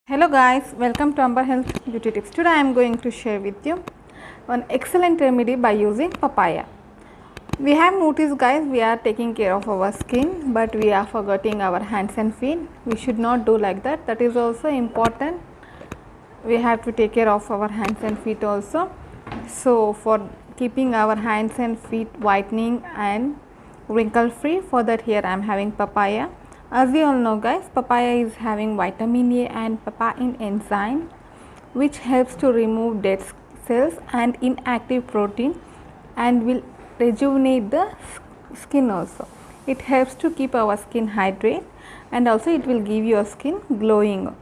Hello guys, welcome to Amber Health Beauty Tips. Today I am going to share with you one excellent remedy by using papaya. We have noticed guys, we are taking care of our skin but we are forgetting our hands and feet. We should not do like that. That is also important. We have to take care of our hands and feet also. So for keeping our hands and feet whitening and wrinkle free, for that here I am having papaya. As we all know guys, papaya is having vitamin A and papain enzyme which helps to remove dead cells and inactive protein and will rejuvenate the skin also. It helps to keep our skin hydrated and also it will give your skin glowing.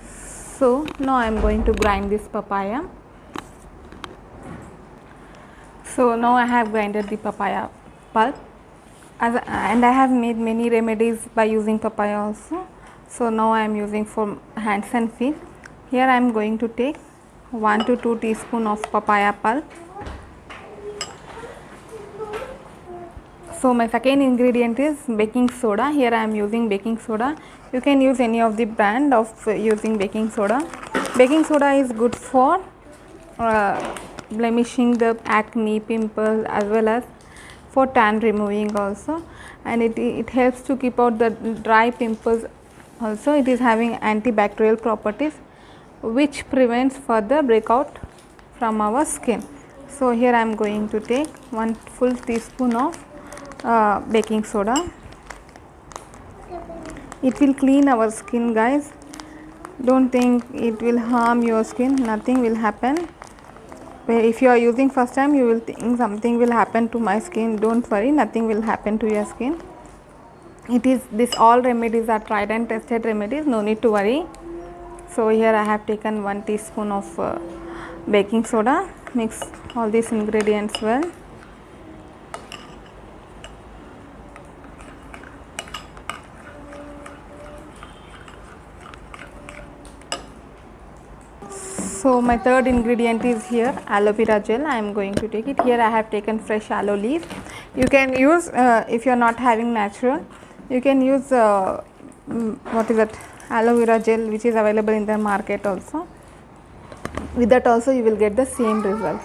So now I am going to grind this papaya. So now I have grinded the papaya pulp and I have made many remedies by using papaya also. So now I am using for hands and feet. Here I am going to take 1 to 2 teaspoon of papaya pulp. So my second ingredient is baking soda. Here I am using baking soda. You can use any of the brand of using baking soda. Baking soda is good for blemishing the acne, pimples as well as for tan removing also, and it helps to keep out the dry pimples also. It is having antibacterial properties which prevents further breakout from our skin. So here I am going to take 1 full teaspoon of baking soda. It will clean our skin guys. Don't think it will harm your skin, nothing will happen. If you are using first time, you will think something will happen to my skin. Don't worry, nothing will happen to your skin. It is this all remedies are tried and tested remedies, no need to worry. So here I have taken 1 teaspoon of baking soda. Mix all these ingredients well. So my third ingredient is here aloe vera gel. I am going to take it. Here I have taken fresh aloe leaf. You can use if you are not having natural, you can use what is that, aloe vera gel which is available in the market also. With that also you will get the same result.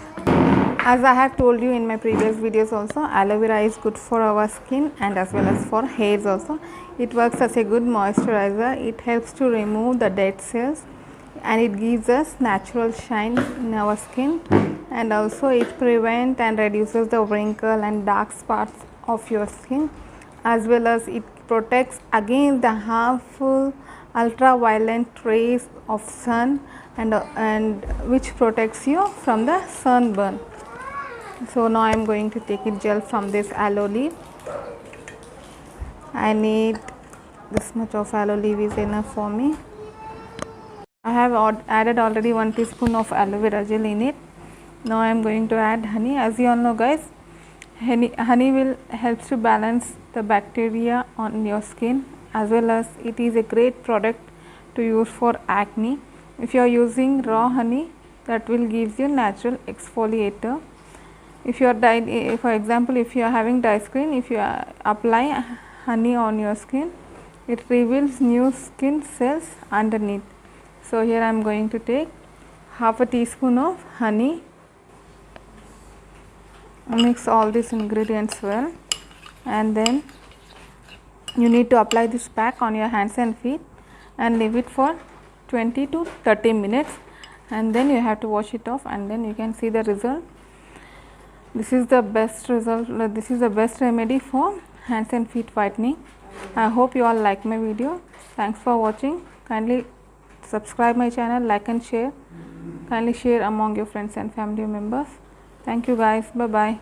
As I have told you in my previous videos also, aloe vera is good for our skin and as well as for hairs also. It works as a good moisturizer. It helps to remove the dead cells and it gives us natural shine in our skin, and also it prevents and reduces the wrinkle and dark spots of your skin, as well as it protects against the harmful ultraviolet rays of sun and which protects you from the sunburn. So now I am going to take it gel from this aloe leaf. I need this much of aloe leaf is enough for me. I have added already 1 teaspoon of aloe vera gel in it. Now I am going to add honey. As you all know guys, honey will help to balance the bacteria on your skin, as well as it is a great product to use for acne. If you are using raw honey, that will give you natural exfoliator. If you are for example, if you are having dry skin, if you apply honey on your skin, it reveals new skin cells underneath. So here I am going to take half a teaspoon of honey. Mix all these ingredients well, and then you need to apply this pack on your hands and feet and leave it for 20 to 30 minutes, and then you have to wash it off and then you can see the result. This is the best result. This is the best remedy for hands and feet whitening. I hope you all like my video. Thanks for watching. Kindly subscribe my channel, like and share. Kindly share among your friends and family members. Thank you guys. Bye bye.